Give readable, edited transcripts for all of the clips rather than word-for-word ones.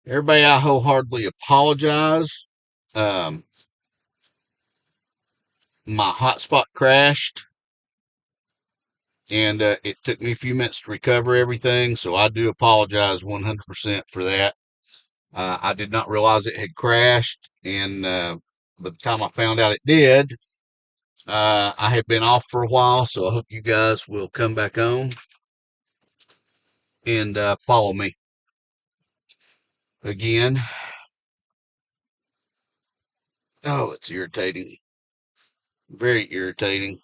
Everybody, I wholeheartedly apologize. Um, my hotspot crashed, and it took me a few minutes to recover everything, so I do apologize 100% for that. I did not realize it had crashed, and by the time I found out it did, I have been off for a while, so I hope you guys will come back on and follow me again. Oh, it's irritating. Very irritating.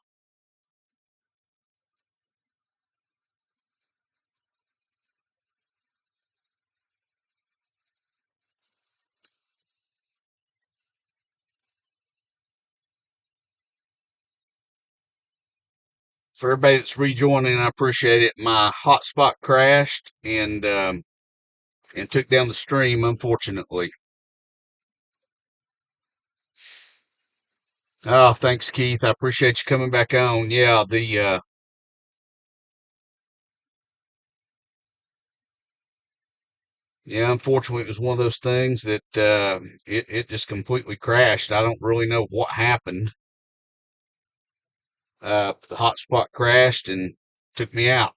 For everybody that's rejoining, I appreciate it. My hotspot crashed and took down the stream, unfortunately. Oh, thanks, Keith. I appreciate you coming back on. Yeah, the yeah, unfortunately, it was one of those things that it just completely crashed. I don't really know what happened. The hotspot crashed and took me out.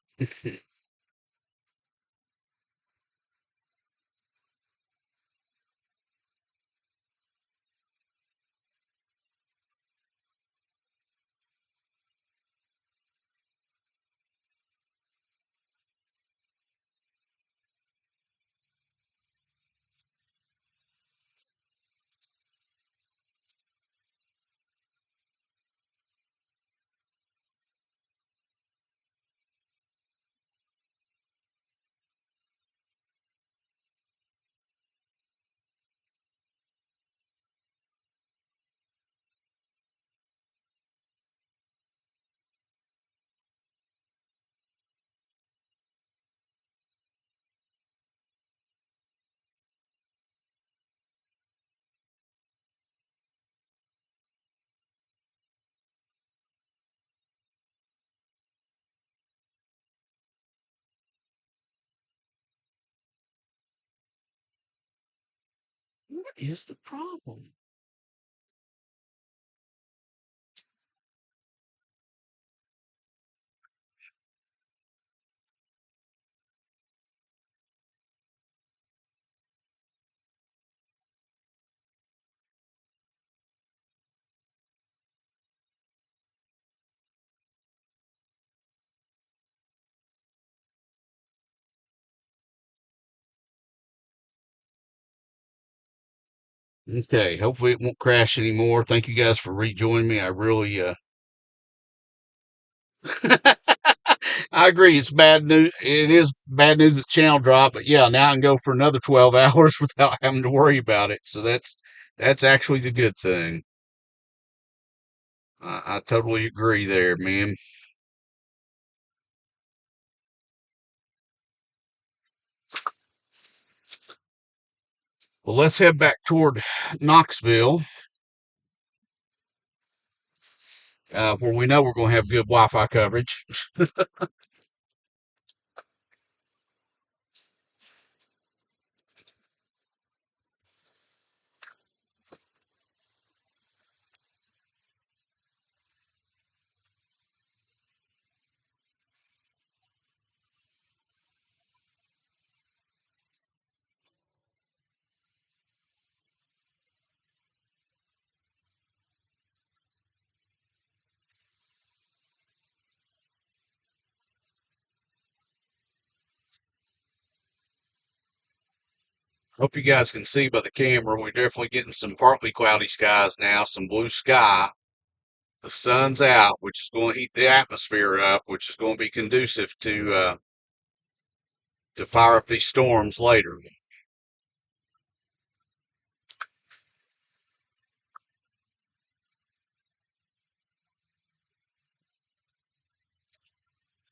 What is the problem? Okay, hopefully it won't crash anymore. Thank you guys for rejoining me. I really I agree. It's bad news. It is bad news that channel drop, but yeah, now I can go for another 12 hours without having to worry about it. So that's actually the good thing. I totally agree there, man. Well, let's head back toward Knoxville, where we know we're going to have good Wi-Fi coverage. Hope you guys can see by the camera. We're definitely getting some partly cloudy skies now, some blue sky. The sun's out, which is going to heat the atmosphere up, which is going to be conducive to fire up these storms later.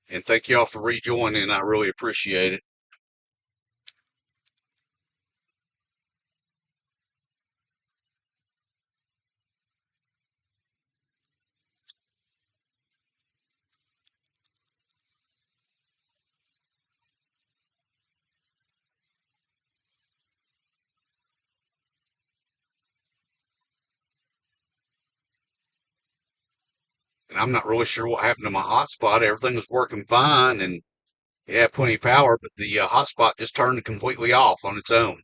And thank y'all for rejoining. I really appreciate it. And I'm not really sure what happened to my hotspot. Everything was working fine and it had plenty of power, but the hotspot just turned completely off on its own.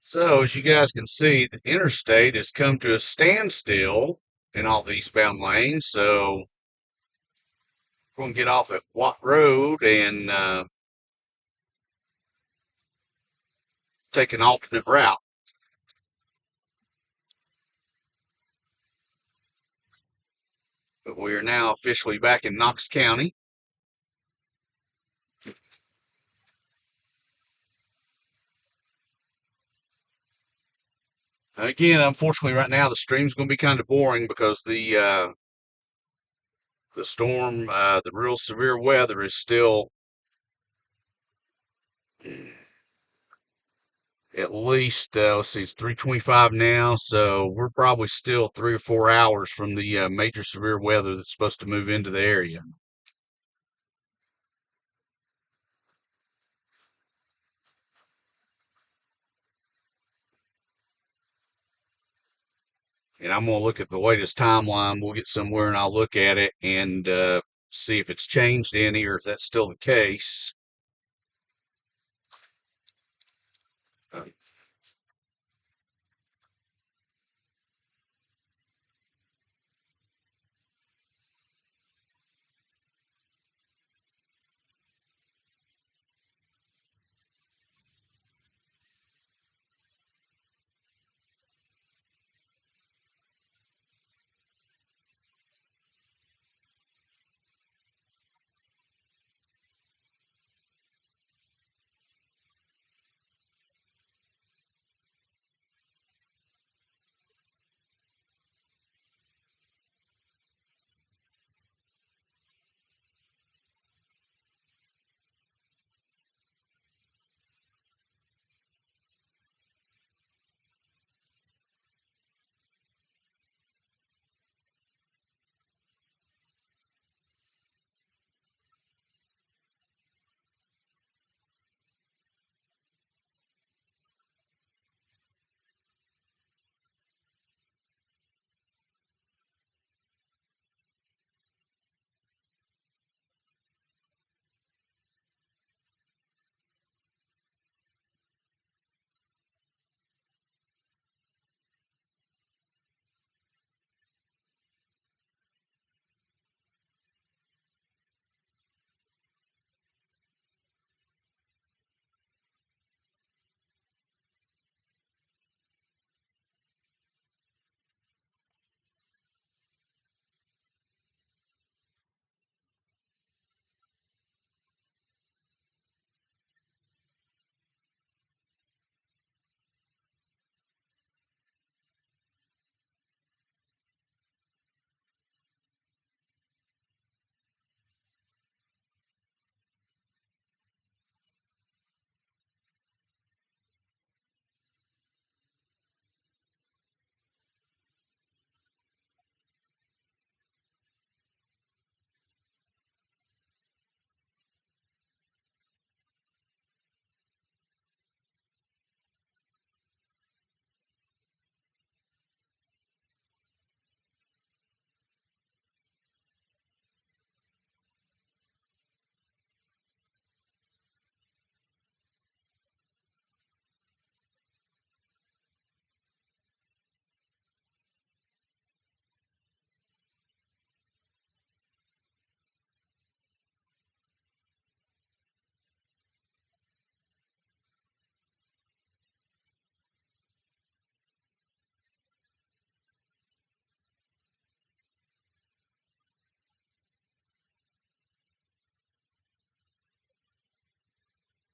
So, as you guys can see, the interstate has come to a standstill in all the eastbound lanes. So, we're going to get off at Watt Road and take an alternate route. But we are now officially back in Knox County. Again, unfortunately, right now the stream's going to be kind of boring because the storm, the real severe weather is still at least, let's see, it's 3:25 now, so we're probably still 3 or 4 hours from the major severe weather that's supposed to move into the area. And I'm going to look at the latest timeline. We'll get somewhere and I'll look at it and see if it's changed any or if that's still the case. Uh,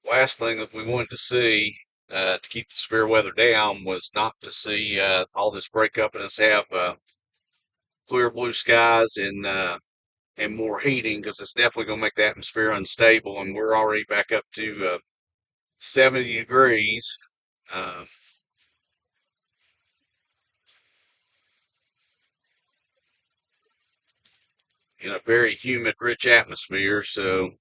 Last thing that we wanted to see to keep the severe weather down was not to see all this breakup and us have clear blue skies and more heating because it's definitely going to make the atmosphere unstable. And we're already back up to 70 degrees uh, in a very humid, rich atmosphere. So,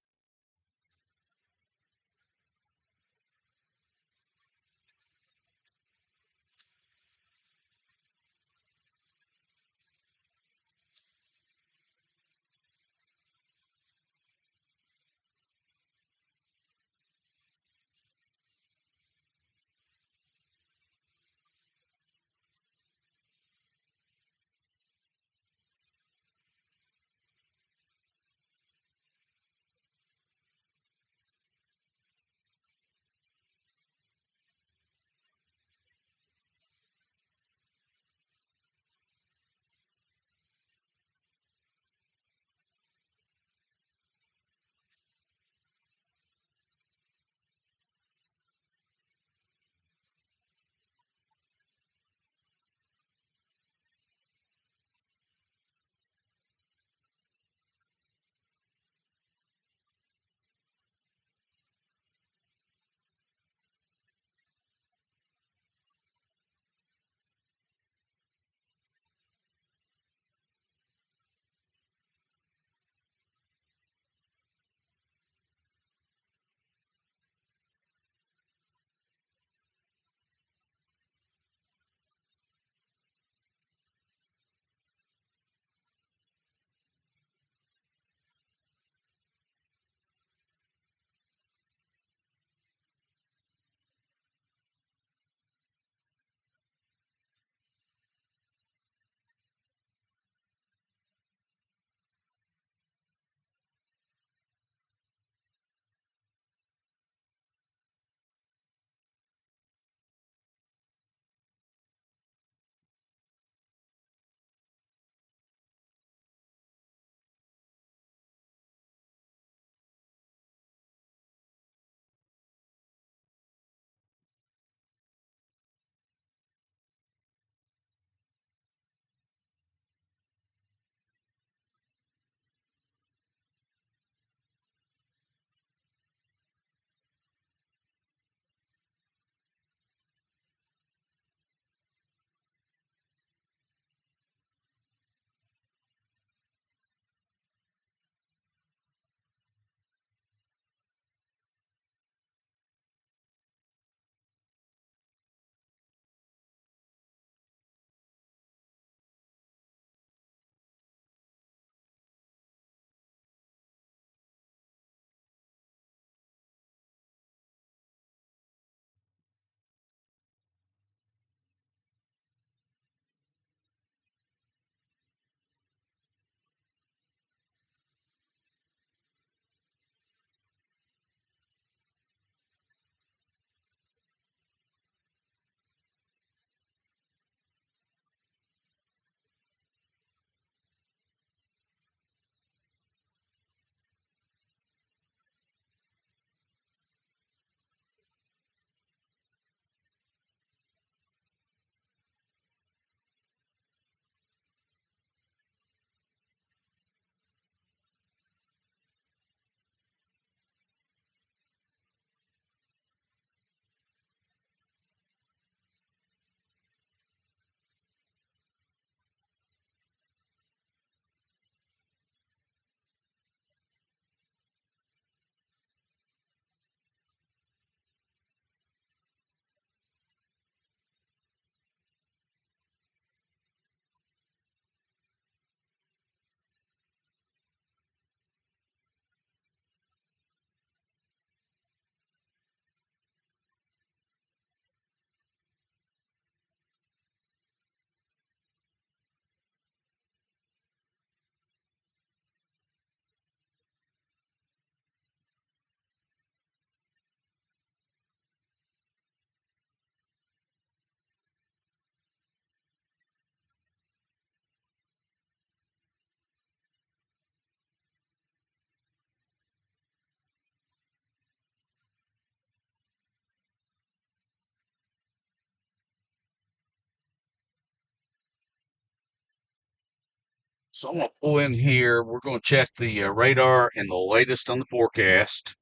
So I'm going to pull in here. We're going to check the radar and the latest on the forecast.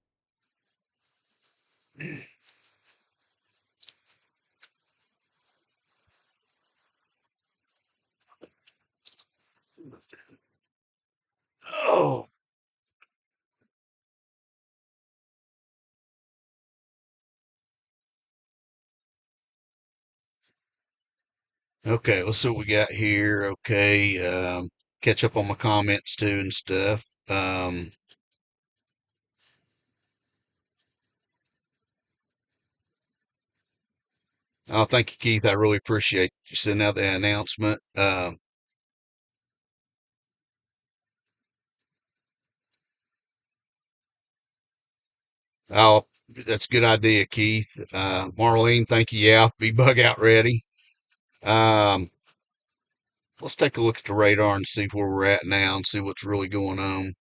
Oh, okay. Let's see what we got here. Okay. Catch up on my comments too and stuff. Oh, thank you, Keith. I really appreciate you sending out the announcement. Oh, that's a good idea, Keith. Marlene, thank you. Yeah, be bug out ready. Um, let's take a look at the radar and see where we're at now and see what's really going on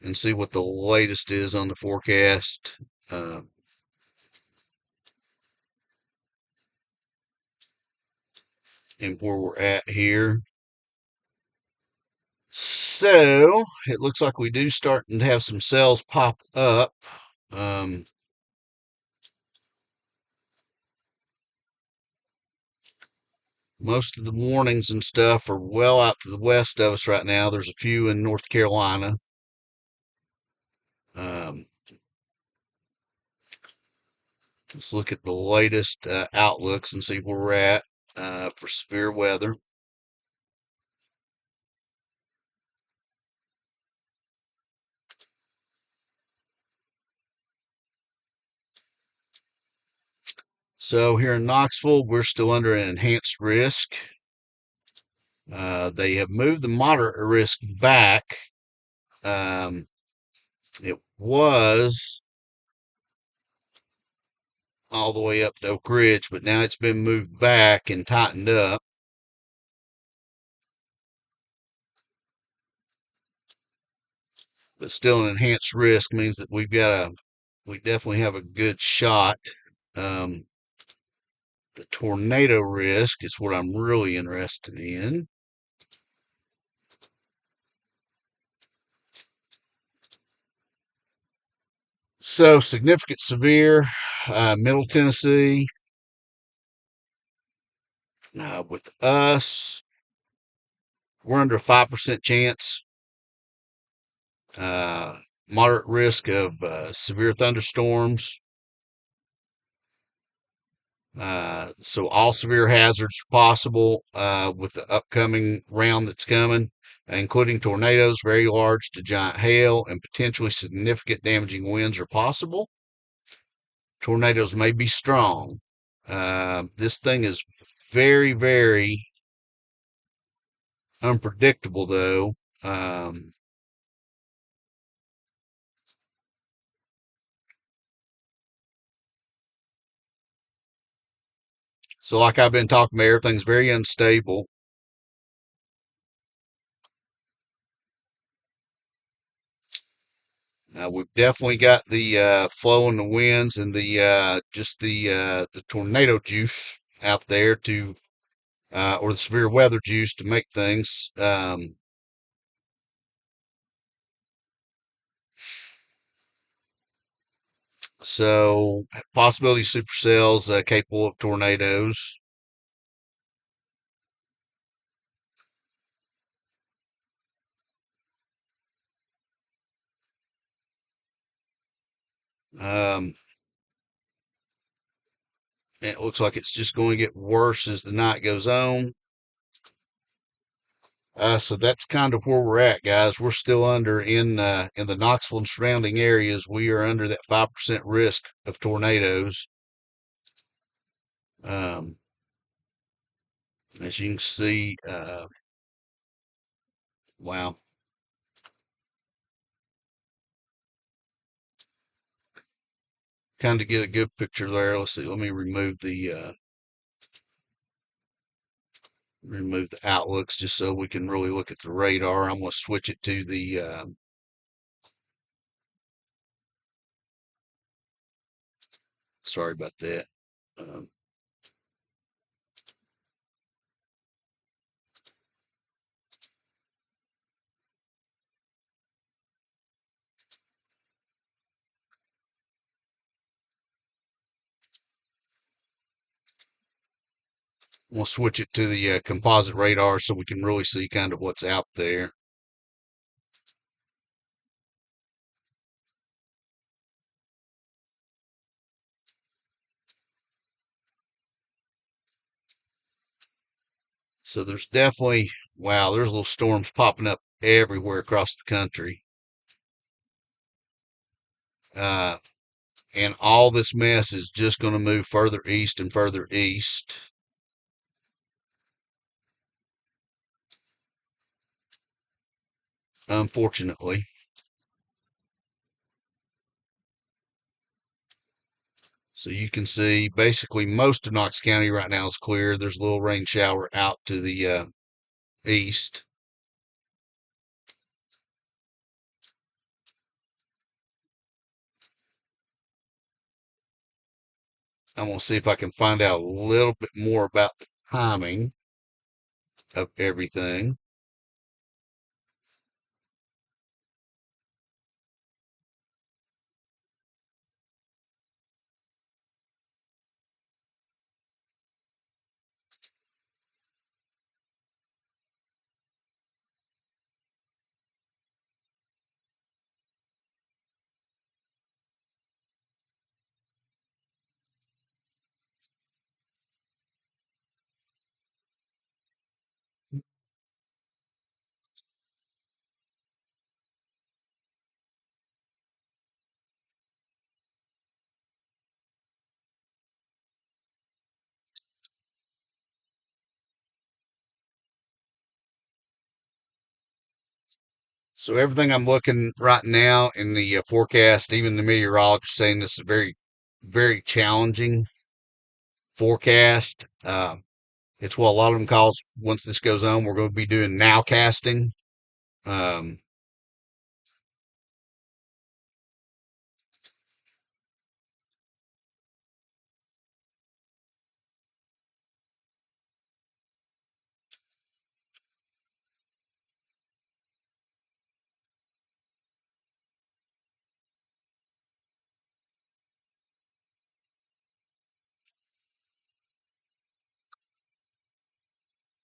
and see what the latest is on the forecast. Uh, and where we're at here. So it looks like we do starting to have some cells pop up. Um, Most of the warnings and stuff are well out to the west of us right now. There's a few in North Carolina. Um, let's look at the latest outlooks and see where we're at for severe weather. So here in Knoxville, we're still under an enhanced risk. They have moved the moderate risk back. Um, it was all the way up to Oak Ridge, but now it's been moved back and tightened up. But still, an enhanced risk means that we definitely have a good shot. Um, the tornado risk is what I'm really interested in. So, significant severe, Middle Tennessee, with us, we're under a 5% chance. Uh, Moderate risk of severe thunderstorms. So all severe hazards are possible with the upcoming round that's coming, including tornadoes, very large to giant hail, and potentially significant damaging winds are possible. Tornadoes may be strong. This thing is very, very unpredictable, though. Um, so, like I've been talking about, everything's very unstable. We've definitely got the flow in the winds and the just the tornado juice out there to or the severe weather juice to make things. So possibility supercells capable of tornadoes. Um, it looks like it's just going to get worse as the night goes on. So that's kind of where we're at, guys. We're still under in the Knoxville and surrounding areas. We are under that 5% risk of tornadoes. Um, as you can see, wow, kind of get a good picture there. Let's see. Let me remove the outlooks just so we can really look at the radar. I'm going to switch it to the sorry about that. Um, We'll switch it to the composite radar so we can really see kind of what's out there. So there's definitely, wow, there's little storms popping up everywhere across the country. Uh, and all this mess is just going to move further east and further east. Unfortunately. So you can see basically most of Knox County right now is clear. There's a little rain shower out to the east. I'm going to see if I can find out a little bit more about the timing of everything. So everything I'm looking right now in the forecast, even the meteorologist saying this is a very, very challenging forecast. It's what a lot of them calls, once this goes on, we're going to be doing nowcasting. Um,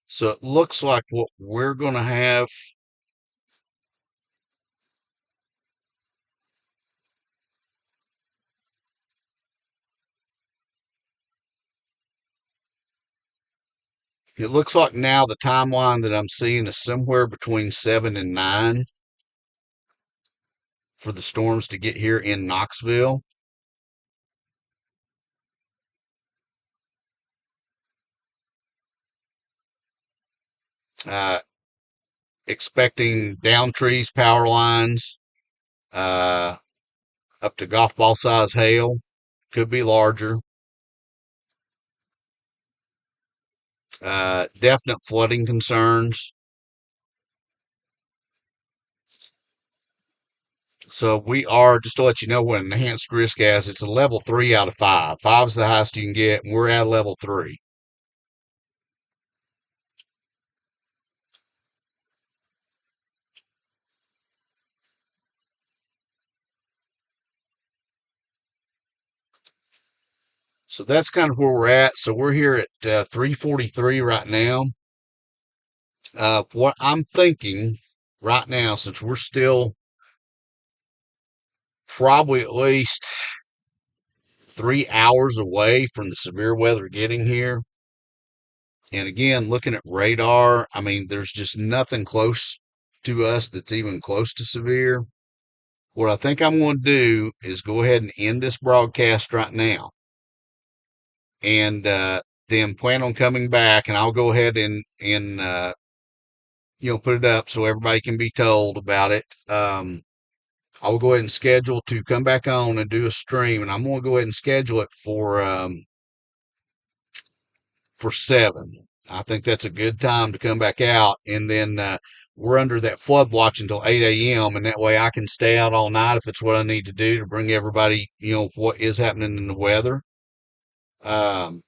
so it looks like what we're going to have, it looks like now the timeline that I'm seeing is somewhere between 7 and 9 for the storms to get here in Knoxville. Uh, expecting down trees, power lines, uh, up to golf ball size hail. Could be larger. Definite flooding concerns. So we are, just to let you know, what an enhanced risk as it's a level 3 out of 5. 5 is the highest you can get, and we're at level 3. So that's kind of where we're at. So we're here at 343 right now. What I'm thinking right now, since we're still probably at least 3 hours away from the severe weather getting here, and again, looking at radar, I mean, there's just nothing close to us that's even close to severe. What I think I'm going to do is go ahead and end this broadcast right now, and then plan on coming back, and I'll go ahead and put it up so everybody can be told about it. I will go ahead and schedule to come back on and do a stream, and I'm going to go ahead and schedule it for 7. I think that's a good time to come back out, and then we're under that flood watch until 8 a.m. and that way I can stay out all night if it's what I need to do to bring everybody, what is happening in the weather. Um,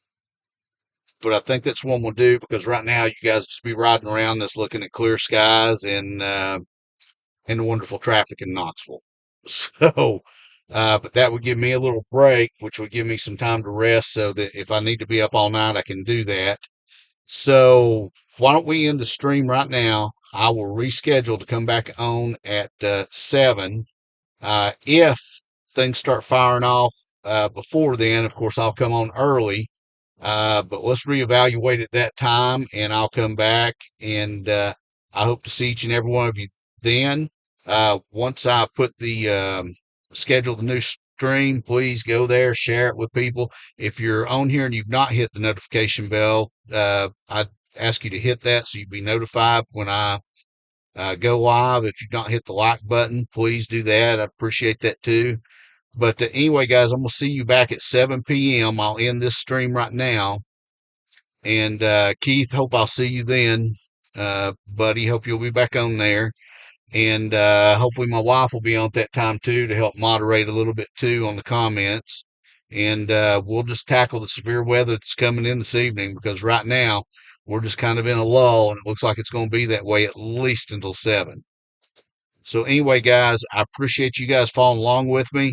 but I think that's what we'll do because right now you guys just be riding around this looking at clear skies and the wonderful traffic in Knoxville. So, but that would give me a little break, which would give me some time to rest so that if I need to be up all night, I can do that. So why don't we end the stream right now? I will reschedule to come back on at 7. If things start firing off before then, of course, I'll come on early. But let's reevaluate at that time, and I'll come back. And I hope to see each and every one of you then. Once I put the schedule the new stream, please go there, share it with people. If you're on here and you've not hit the notification bell, I ask you to hit that so you'll be notified when I go live. If you've not hit the like button, please do that. I appreciate that too. But anyway, guys, I'm going to see you back at 7 p.m. I'll end this stream right now. And Keith, hope I'll see you then. Buddy, hope you'll be back on there. And hopefully my wife will be on at that time too to help moderate a little bit too on the comments. And we'll just tackle the severe weather that's coming in this evening, because right now we're just kind of in a lull, and it looks like it's going to be that way at least until 7. So anyway, guys, I appreciate you guys following along with me.